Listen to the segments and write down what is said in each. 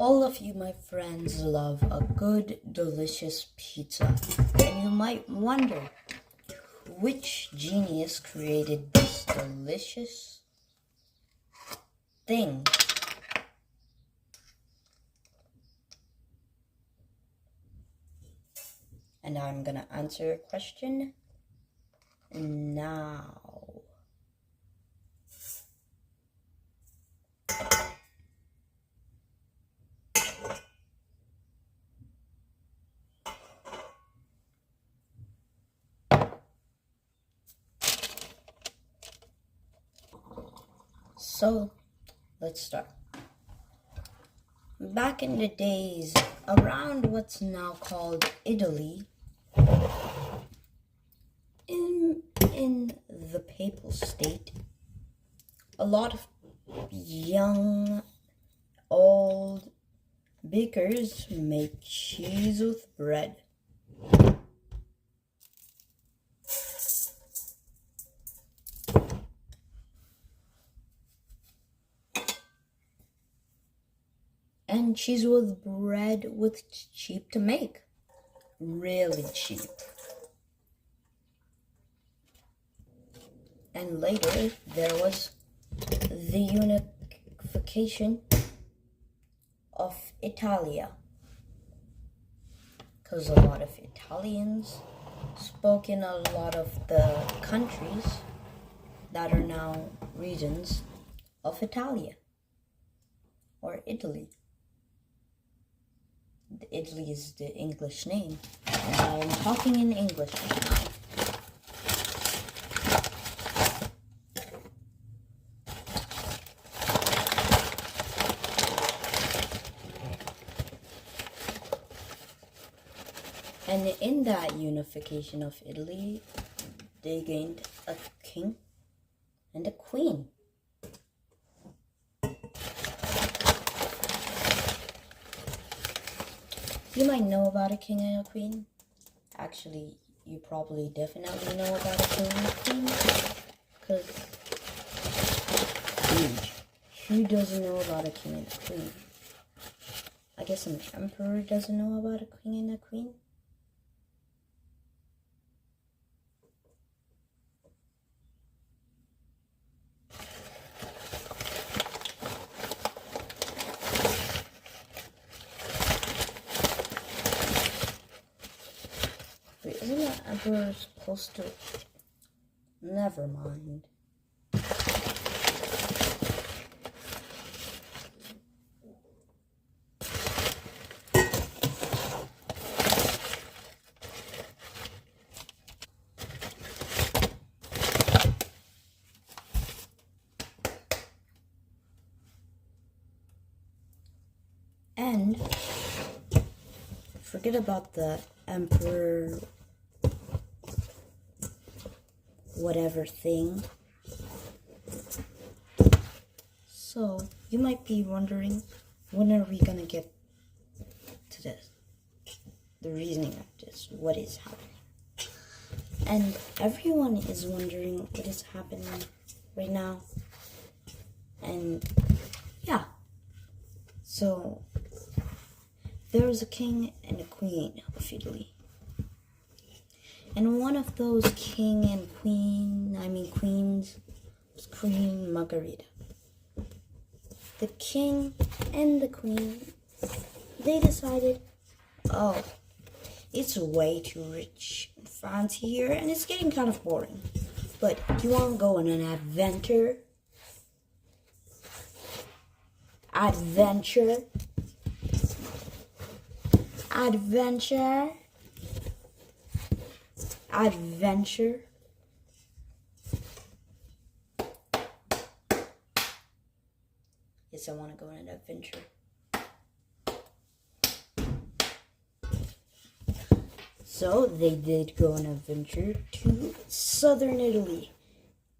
All of you, my friends, love a good, delicious pizza. And you might wonder, which genius created this delicious thing? And I'm gonna answer your question now. So, let's start. Back in the days, around what's now called Italy, in the papal state, a lot of young, old bakers make cheese with bread. And cheese with bread was cheap to make. Really cheap. And later, there was the unification of Italia. Because a lot of Italians spoke in a lot of the countries that are now regions of Italia. Or Italy. Italy is the English name, and I am talking in English now. And in that unification of Italy, they gained a king and a queen. You might know about a king and a queen. Actually, you probably definitely know about a king and a queen. Because, huge. Who doesn't know about a king and a queen? I guess an emperor doesn't know about a king and a queen. Wait, isn't an emperor supposed to... Never mind. And forget about the emperor whatever thing. So you might be wondering, when are we gonna get to this? The reasoning of this, what is happening? And everyone is wondering what is happening right now. And yeah. So there was a king and a queen of Italy. And one of those queens was Queen Margherita. The king and the queen, they decided, oh, it's way too rich and fancy here and it's getting kind of boring. But do you want to go on an adventure? Adventure? Yes, I want to go on an adventure. So they did go on an adventure to southern Italy.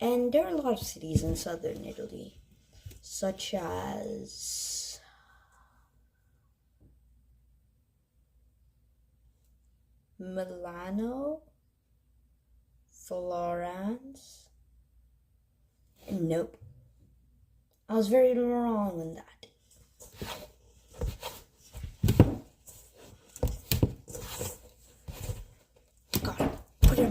And there are a lot of cities in southern Italy, such as Milano, Florence. Nope. I was very wrong in that.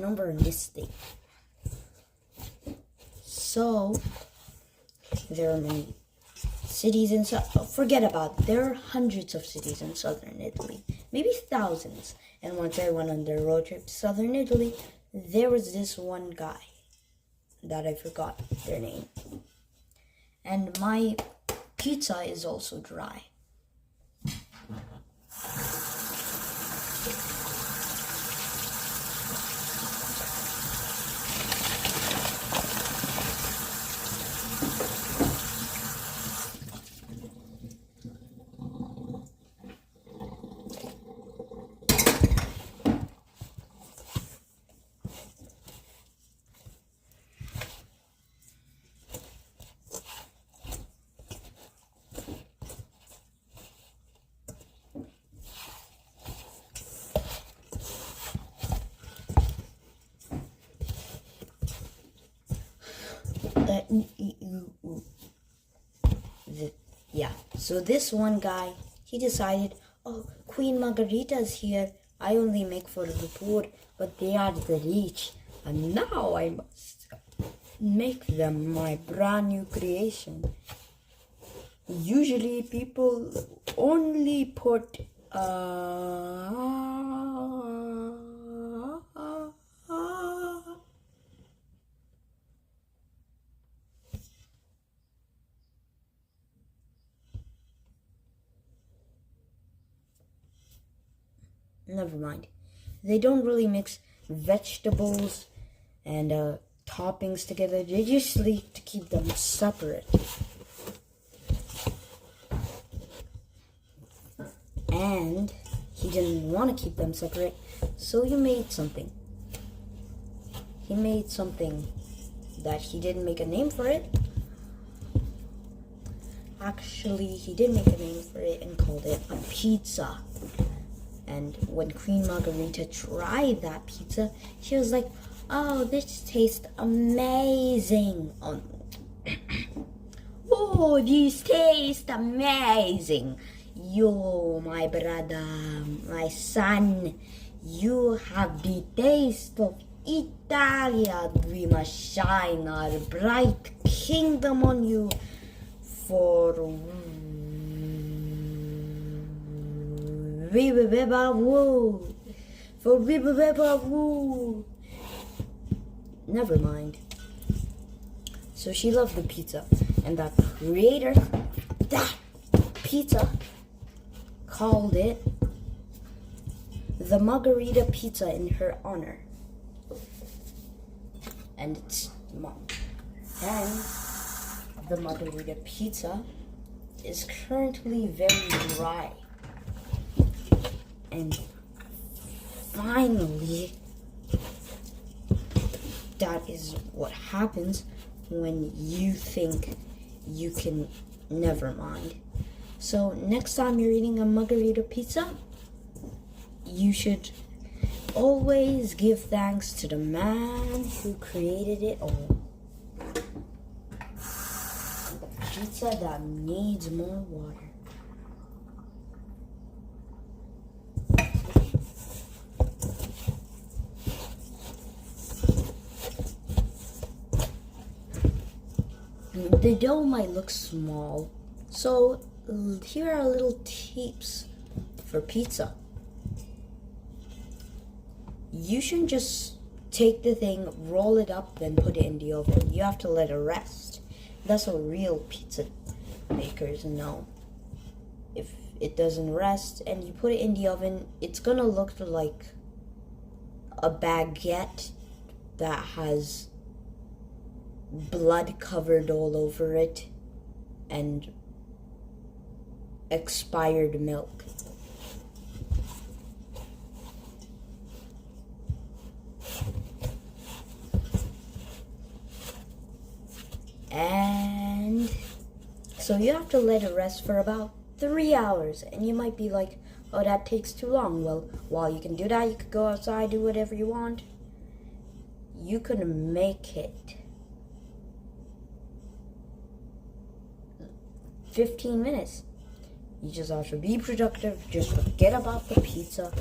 number in this thing. So, there are many cities in forget about it. There are hundreds of cities in southern Italy, maybe thousands. And once I went on the road trip to southern Italy, there was this one guy that I forgot their name. And my pizza is also dry. Yeah, so this one guy, he decided, oh, Queen Margarita's here. I only make for the poor, but they are the rich. And now I must make them my brand new creation. Usually people only put never mind. They don't really mix vegetables and toppings together. They just like to keep them separate. And he didn't want to keep them separate, so he made something. He made something that he didn't make a name for it. Actually, he did make a name for it and called it a pizza. And when Queen Margarita tried that pizza, she was like, oh, this tastes amazing. Oh, this tastes amazing. You, my brother, my son, you have the taste of Italia. We must shine our bright kingdom on you for Never mind. So she loved the pizza, and the creator of that pizza called it the Margarita Pizza in her honor. And it's and the Margarita Pizza is currently very dry. And finally, that is what happens when you think you can never mind. So next time you're eating a Margarita pizza, you should always give thanks to the man who created it all. A pizza that needs more water. The dough might look small, so here are little tips for pizza. You shouldn't just take the thing, roll it up, then put it in the oven. You have to let it rest. That's what real pizza makers know. If it doesn't rest and you put it in the oven, it's gonna look like a baguette that has blood covered all over it and expired milk. And so you have to let it rest for about 3 hours. And you might be like, oh, that takes too long. Well, while you can do that, you could go outside, do whatever you want. You can make it 15 minutes. You just have to be productive. Just forget about the pizza.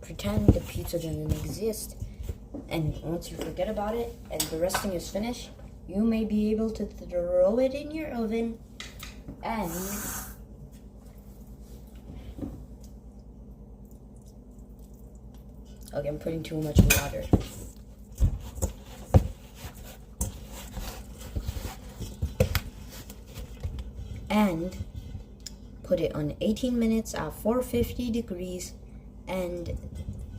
Pretend the pizza doesn't exist. And once you forget about it and the resting is finished, you may be able to throw it in your oven and okay, I'm putting too much water. And put it on 18 minutes at 450 degrees, and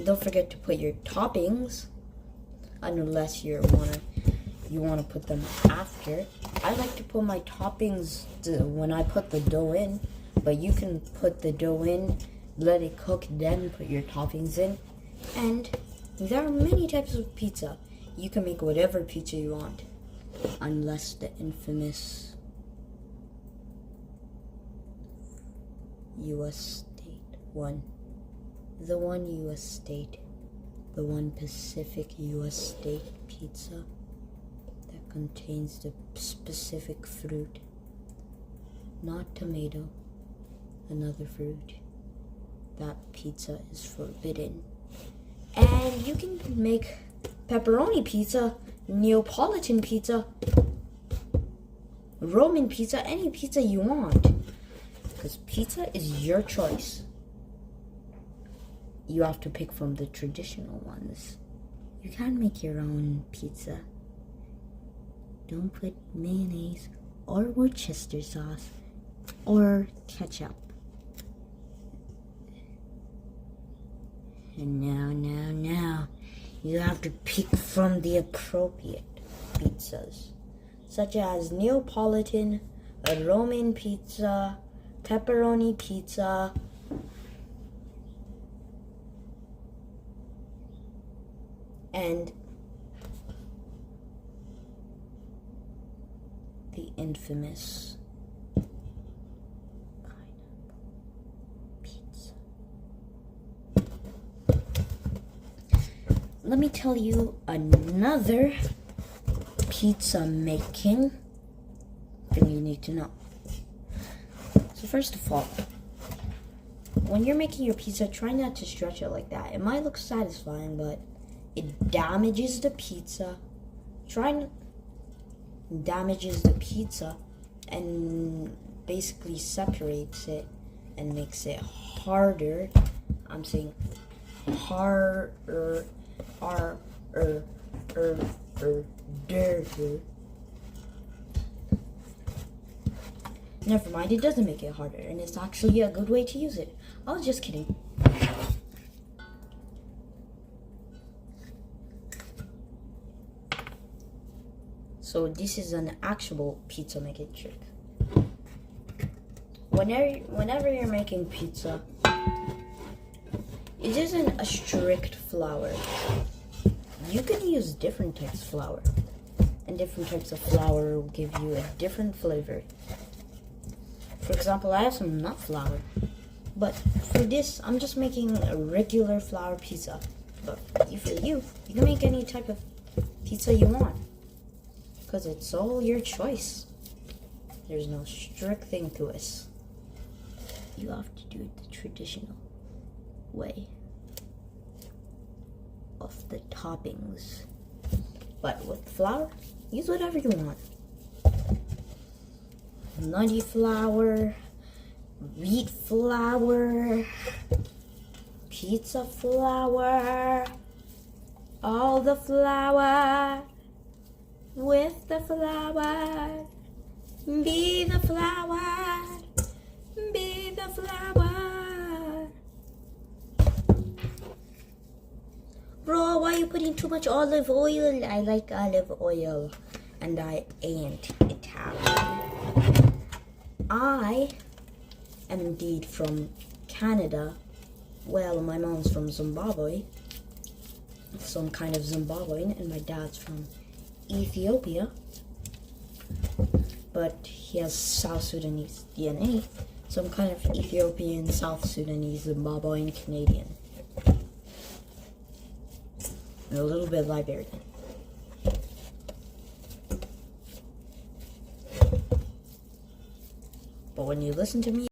don't forget to put your toppings, unless you wanna put them after. I like to put my toppings when I put the dough in, but you can put the dough in, let it cook, then put your toppings in. And there are many types of pizza. You can make whatever pizza you want, unless the infamous U.S. state one. The one U.S. state. The one Pacific U.S. state pizza that contains the specific fruit. Not tomato. Another fruit. That pizza is forbidden. And you can make pepperoni pizza, Neapolitan pizza, Roman pizza, any pizza you want. Because pizza is your choice. You have to pick from the traditional ones. You can make your own pizza. Don't put mayonnaise or Worcester sauce or ketchup. And now, you have to pick from the appropriate pizzas, such as Neapolitan, a Roman pizza, pepperoni pizza, and the infamous pineapple pizza. Let me tell you another pizza making thing you need to know. So first of all, when you're making your pizza, try not to stretch it like that. It might look satisfying, but it damages the pizza. Damages the pizza and basically separates it and makes it harder. I'm saying harder. Never mind, it doesn't make it harder, and it's actually a good way to use it. I was just kidding. So this is an actual pizza making trick. Whenever you're making pizza, it isn't a strict flour. You can use different types of flour, and different types of flour will give you a different flavor. For example, I have some nut flour, but for this, I'm just making a regular flour pizza. But for you can make any type of pizza you want, because it's all your choice. There's no strict thing to it. You have to do it the traditional way of the toppings. But with flour, use whatever you want. Nutty flour, wheat flour, pizza flour, all the flour, with the flour, be the flour, be the flour. Bro, why are you putting too much olive oil? I like olive oil, and I ain't Italian. I am indeed from Canada. Well, my mom's from Zimbabwe, so I'm kind of Zimbabwean, and my dad's from Ethiopia, but he has South Sudanese DNA, so I'm kind of Ethiopian, South Sudanese, Zimbabwean, Canadian, and a little bit Liberian. But when you listen to me,